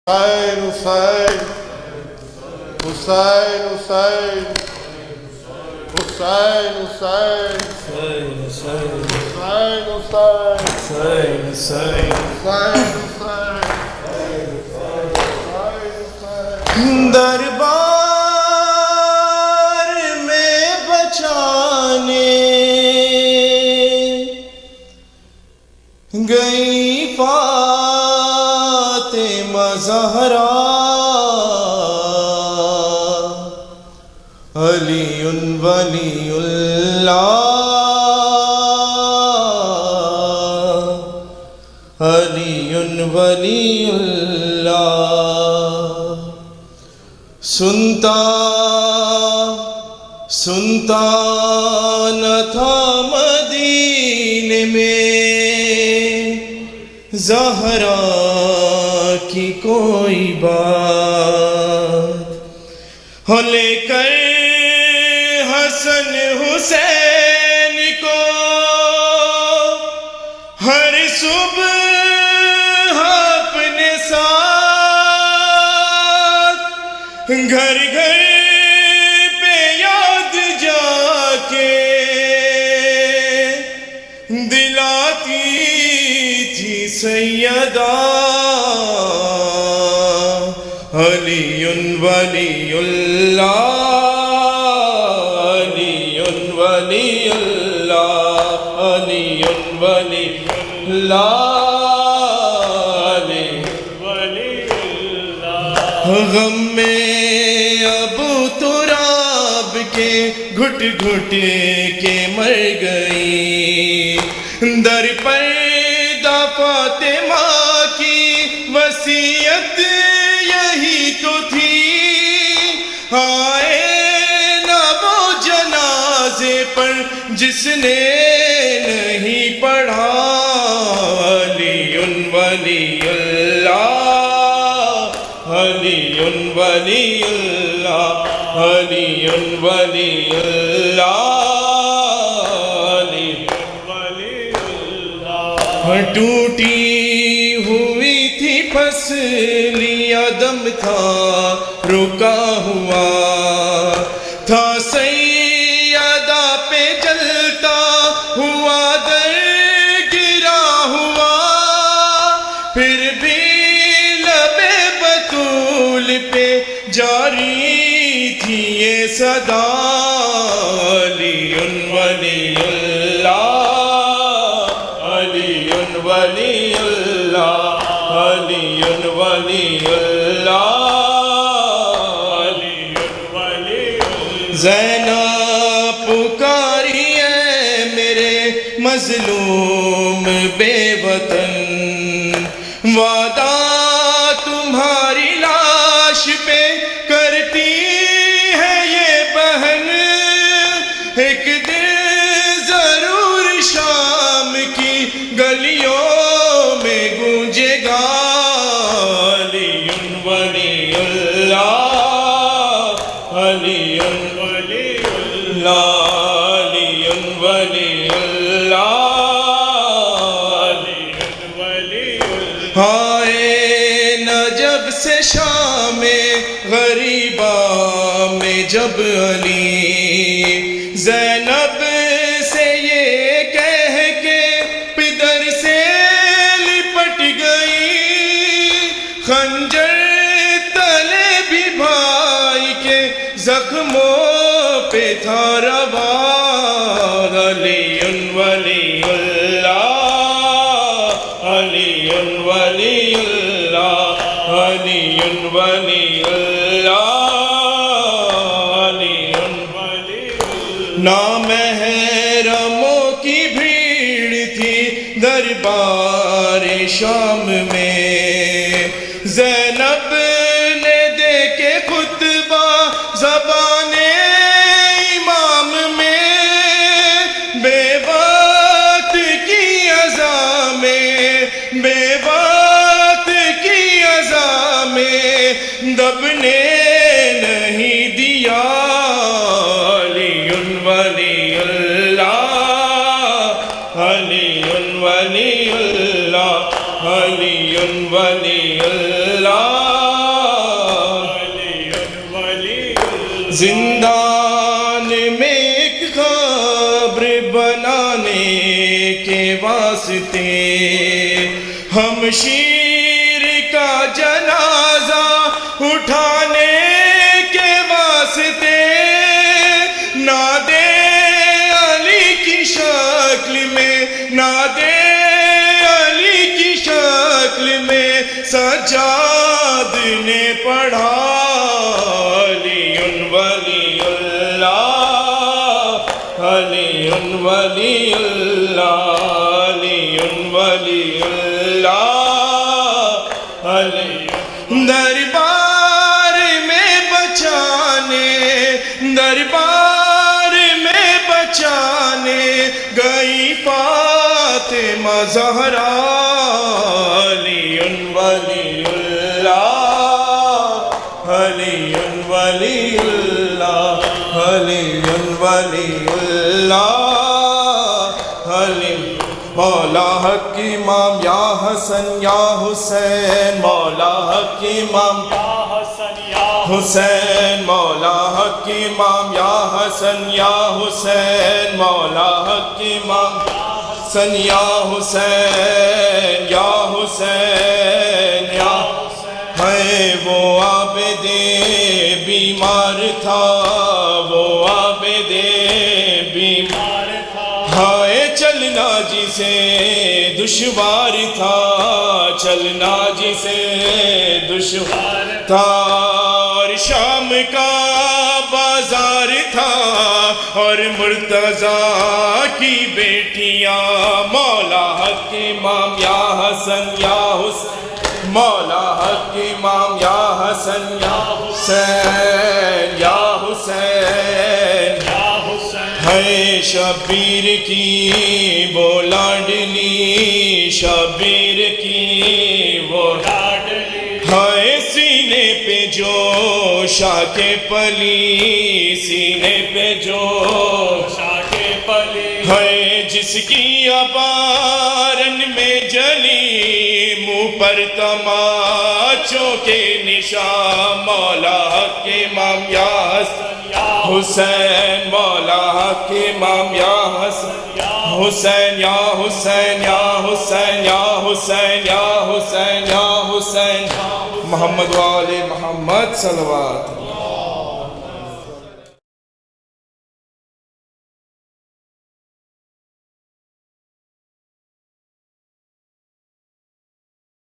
حسین حسین حسین حسین حسین دربار میں بچانے گئی فاطمہ زہرا علی ولی اللہ علی ولی اللہ سنتا نہ تھا مدینے میں زہرا کی کوئی بات ہو لے کر حسن حسین کو ہر صبح اپنے ساتھ گھر گھر پہ یاد جا کے دلاتی تھی سیدہ علی ولی اللہ علی ولی اللہ علی ولی اللہ علی ولی اللہ غم میں ابو تراب کے گھٹ گھٹ کے مر گئی در پردہ فاطمہ کی وصیت یہی تو تھی آئے نہ وہ جنازے پر جس نے نہیں پڑھا علی ولی اللہ علی ولی اللہ علی ولی اللہ علی ولی اللہ ٹوٹی ہوئی تھی پسلی عدم تھا رکا ہوا تھا سیدہ پہ جلتا ہوا در گرا ہوا پھر بھی لب بطول پہ جاری تھی یہ صدا علی ولی اللہ علی ولی اللہ علی ولی اللہ علی ولی زینب پکاری ہے میرے مظلوم بے وطن وعدہ تمہاری لاش پہ کرتی ہے یہ بہن ایک دن ضرور شام کی گلیوں میں گونجے گا علی ولی اللہ علی ولی اللہ علی ولی اللہ علی ولی اللہ ہائے نجب سے شام غریبہ میں جب علی زینب سے یہ کہہ کے پدر سے لپٹ گئی خنجر تلے بھی بھائی کے زخموں پہ تھا روا علی ولی اللہ علی ولی اللہ علی ولی اللہ علی ولی نامحرموں کی بھیڑ تھی دربار شام میں زینب نے دے کے خطبہ زبان امام میں بے بات کی ازا میں بے بات کی ازا میں دب نے نہیں دیا علی ولی اللہ علی ولی اللہ علی ولی اللہ زندان میں ایک قبر بنانے کے واسطے ہم شیر کا جنازہ اٹھانے کے واسطے نادے علی کی شکل میں نادے علی کی شکل میں سجاد نے پڑھا علی ولی اللہ علی ولی اللہ علی ولی اللہ علی دربار میں بچانے گئی فاطمہ زہرا علی ولی اللہ علی ولی اللہ علی ولی اللہ علی مولا حق امام یا حسن یا حسین مولا حق امام حسین مولا حق امام یا حسن یا حسین مولا حق امام حسن یا حسین یا حسین یا ہے وہ عابد بیمار تھا وہ عابد بیمار تھا ہائے چلنا جسے دشوار تھا چلنا جسے دشوار تھا اور شام کا بازار تھا اور مرتضیٰ کی بیٹیاں مولا حق امام یا حسن یا حسین مولا حق امام یا حسن یا حسین یا حسین ہے شبیر کی وہ لاڈلی شبیر کی وہ لاڈلی ہے سینے پہ جو شاک پلی سینے پہ جو شاک پلی ہے جس کی ابارن میں جلی منہ پر تماچوں کے نشان مولا حق امام یا حسین مولا حق امام یا حسین یا حسین یا حسین یا حسین یا حسین یا حسین محمد وآل محمد صلوات